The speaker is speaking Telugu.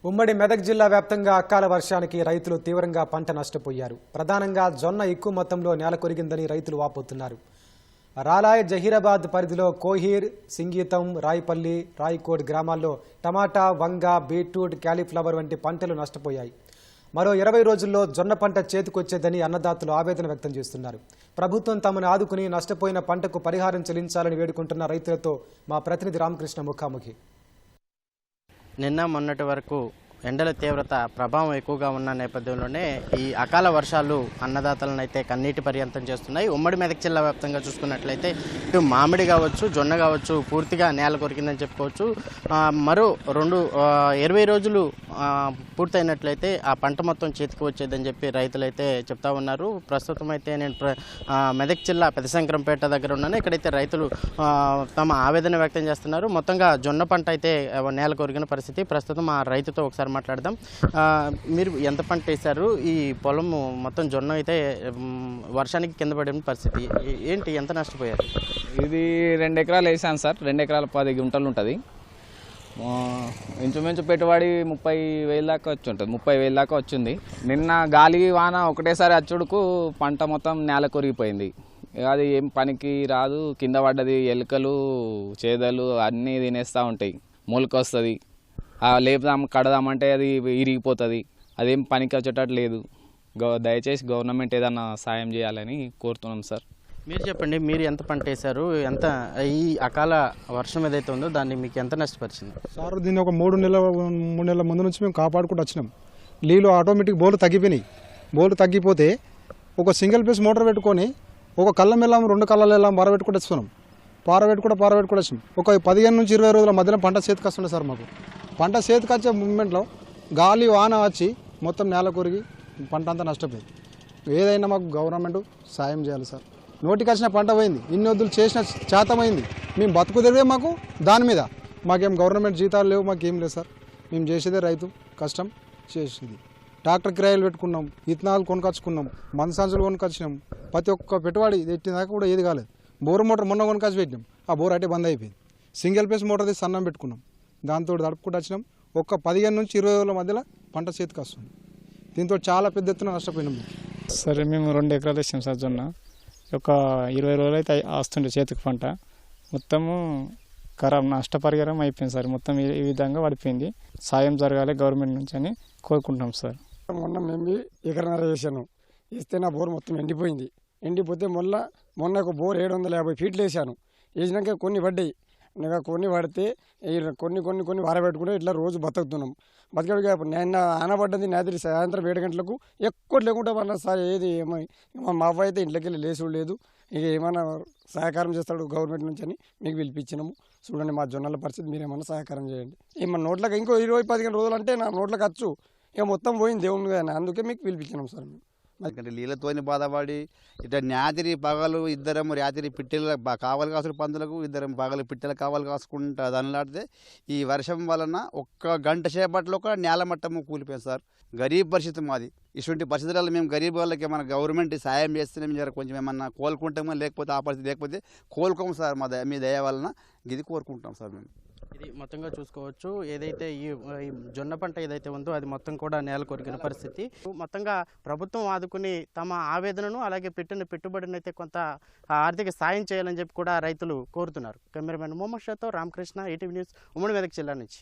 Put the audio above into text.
ఉమ్మడి మెదక్ జిల్లా వ్యాప్తంగా అకాల వర్షానికి రైతులు తీవ్రంగా పంట నష్టపోయారు. ప్రధానంగా జొన్న ఎక్కువ మొత్తంలో నేల కొరిగిందని రైతులు వాపోతున్నారు. రాలాయ్ జహీరాబాద్ పరిధిలో కోహీర్, సింగీతం, రాయపల్లి, రాయకోడ్ గ్రామాల్లో టమాటా, వంగ, బీట్రూట్, క్యాలీఫ్లవర్ వంటి పంటలు నష్టపోయాయి. మరో 20 రోజుల్లో జొన్న పంట చేతికొచ్చేదని అన్నదాతలు ఆవేదన వ్యక్తం చేస్తున్నారు. ప్రభుత్వం తమను ఆదుకుని నష్టపోయిన పంటకు పరిహారం చెల్లించాలని వేడుకుంటున్న రైతులతో మా ప్రతినిధి రామకృష్ణ ముఖాముఖి. నిన్న మొన్నటి వరకు ఎండల తీవ్రత ప్రభావం ఎక్కువగా ఉన్న నేపథ్యంలోనే ఈ అకాల వర్షాలు అన్నదాతలను అయితే కన్నీటి పర్యంతం చేస్తున్నాయి. ఉమ్మడి మెదక్ జిల్లా వ్యాప్తంగా చూసుకున్నట్లయితే ఇటు మామిడి కావచ్చు, జొన్న కావచ్చు పూర్తిగా నేల కొరికిందని చెప్పుకోవచ్చు. మరో 20 రోజులు పూర్తయినట్లయితే ఆ పంట మొత్తం చేతికి వచ్చేదని చెప్పి రైతులైతే చెప్తా ఉన్నారు. ప్రస్తుతం అయితే నేను మెదక్ జిల్లా పెదశంకరంపేట దగ్గర ఉన్నాను. ఇక్కడైతే రైతులు తమ ఆవేదన వ్యక్తం చేస్తున్నారు. మొత్తంగా జొన్న పంట అయితే నేల కొరిగిన పరిస్థితి. ప్రస్తుతం ఆ రైతుతో ఒకసారి మాట్లాడదాం. మీరు ఎంత పంట వేశారు? ఈ పొలం మొత్తం జొన్న అయితే వర్షానికి కింద పడిన పరిస్థితి ఏంటి? ఎంత నష్టపోయారు? ఇది 2 ఎకరాలు వేసాను సార్. 2 ఎకరాల 10 గుంటలు ఉంటుంది. ఇంచుమించు పెట్టుబడి 30,000 దాకా వచ్చి ఉంటుంది. 30,000 దాకా వచ్చింది. నిన్న గాలి వాన ఒకటేసారి అచ్చుడుకు పంట మొత్తం నేల కొరిగిపోయింది. అది ఏం పనికి రాదు. కింద పడ్డది. ఎలుకలు, చేదలు అన్నీ తినేస్తూ ఉంటాయి. మొలకొస్తుంది. లేపుదాం కడదామంటే అది ఇరిగిపోతుంది. అదేం పనికి వచ్చేటట్టు లేదు. దయచేసి గవర్నమెంట్ ఏదన్నా సాయం చేయాలని కోరుతున్నాం సార్. మీరు చెప్పండి, మీరు ఎంత పంట వేశారు? ఎంత ఈ అకాల వర్షం ఏదైతే ఉందో దాన్ని మీకు ఎంత నష్టపరిచింది? సార్ దీన్ని ఒక 3 నెలల ముందు నుంచి మేము కాపాడుకుంటూ వచ్చినాం. నీళ్ళు ఆటోమేటిక్ బోర్లు తగ్గిపోయినాయి. బోర్లు తగ్గిపోతే ఒక సింగిల్ పీస్ మోటార్ పెట్టుకొని ఒక కళ్ళం వెళ్ళాము, 2 కళ్ళలు వెళ్ళాము, పారబెట్టుకుంటూ వస్తున్నాం. పారబెట్టుకుంటూ వచ్చినాం. ఒక 15 నుంచి 20 రోజుల మధ్యలో పంట చేతికి వస్తుండే సార్. మాకు పంట చేతికి వచ్చే మూమెంట్లో గాలి వాన వచ్చి మొత్తం నేల కొరిగి పంట అంతా నష్టపోయింది. ఏదైనా మాకు గవర్నమెంట్ సాయం చేయాలి సార్. నోటికి వచ్చిన పంట పోయింది. ఇన్ని వద్దులు చేసిన శాతమైంది. మేము బతుకు తెరివే మాకు దాని మీద. మాకేం గవర్నమెంట్ జీతాలు లేవు, మాకేం లేదు సార్. మేము చేసేదే రైతు కష్టం చేసేది. ట్రాక్టర్ కిరాయిలు పెట్టుకున్నాం, ఇత్తనాలు కొనుకొచ్చుకున్నాం, మందు సంచులు కొనుకొచ్చినాం. ప్రతి ఒక్క పెట్టుబడి పెట్టినాక కూడా ఏది కాలేదు. బోరు మోటార్ మొన్న కొనుకొచ్చి పెట్టినాం. ఆ బోర్ అంటే బంద్ అయిపోయింది. సింగిల్ పీస్ మోటార్ తీసి సన్నం పెట్టుకున్నాం. దాంతో తడుపుకుంటూ వచ్చినాం. ఒక 15 నుంచి 20 రోజుల మధ్యలో పంట చేతికి వస్తుంది. దీంతో చాలా పెద్ద ఎత్తున నష్టపోయినాం. సరే, మేము 2 ఎకరాలు వేసాం సార్ జొన్న. ఒక 20 రోజులు అయితే వస్తుండే చేతికి పంట. మొత్తము నష్టపరిహారం అయిపోయింది సార్. మొత్తం ఈ విధంగా పడిపోయింది. సాయం జరగాలి గవర్నమెంట్ నుంచి అని కోరుకుంటాం సార్. మొన్న మేము 1.5 ఎకరం వేసాను. వేస్తే నా బోర్ మొత్తం ఎండిపోయింది. ఎండిపోతే మొన్న ఒక బోర్ 750 ఫీట్లు వేసాను. వేసినాక కొన్ని పడ్డాయి. ఇంకా కొన్ని పడితే కొన్ని వారబెట్టుకుంటే ఇట్లా రోజు బతుకుతున్నాం. బతికే నిన్న ఆనబడ్డది నాది సాయంత్రం 7 గంటలకు ఎక్కువ లేకుండా మన సార్ ఏది మా అవ్వ అయితే ఇంట్లోకి వెళ్ళి లేసుడు లేదు. ఇక ఏమైనా సహకారం చేస్తాడు గవర్నమెంట్ నుంచి అని మీకు పిలిపించినాము. చూడండి మా జొన్నల పరిస్థితి, మీరు ఏమన్నా సహకారం చేయండి. మన నోట్లకు ఇంకో 20-15 రోజులు అంటే నా నోట్లకు వచ్చు. ఇక మొత్తం పోయింది దేవుని కానీ, అందుకే మీకు పిలిపించినాం సార్. మేము ఎందుకంటే నీళ్ళతోని బాధపడి ఇట్లా న్యాతిరి పగలు ఇద్దరం రాత్రి పిట్టెలు కావాలి కాసులు పందులకు, ఇద్దరం పగలు పిట్టెలు కావాలి కాసుకుంటా దానిలాడితే ఈ వర్షం వలన 1 గంట సేపట్లో ఒక నేల మట్టము కూలిపోయింది సార్. గరీబ్ పరిస్థితి మాది. ఇటువంటి పరిస్థితులలో మేము గరీబ్ వాళ్ళకి ఏమైనా గవర్నమెంట్ సాయం చేస్తే మేము కొంచెం ఏమన్నా కోలుకుంటామో, లేకపోతే ఆ పరిస్థితి లేకపోతే కోలుకోము సార్. మీ దయ వలన ఇది కోరుకుంటాం సార్. మేము ఇది మొత్తంగా చూసుకోవచ్చు. ఏదైతే ఈ జొన్న పంట ఏదైతే ఉందో అది మొత్తం కూడా నేల కొరికిన పరిస్థితి. మొత్తంగా ప్రభుత్వం ఆదుకుని తమ ఆవేదనను అలాగే పెట్టిన పెట్టుబడిని అయితే కొంత ఆర్థిక సాయం చేయాలని చెప్పి కూడా రైతులు కోరుతున్నారు. కెమెరామెన్ మొహమ్మద్ షాతో రామకృష్ణ, ఈటీవీ న్యూస్, ఉమ్మడి మెదక్ జిల్లా నుంచి.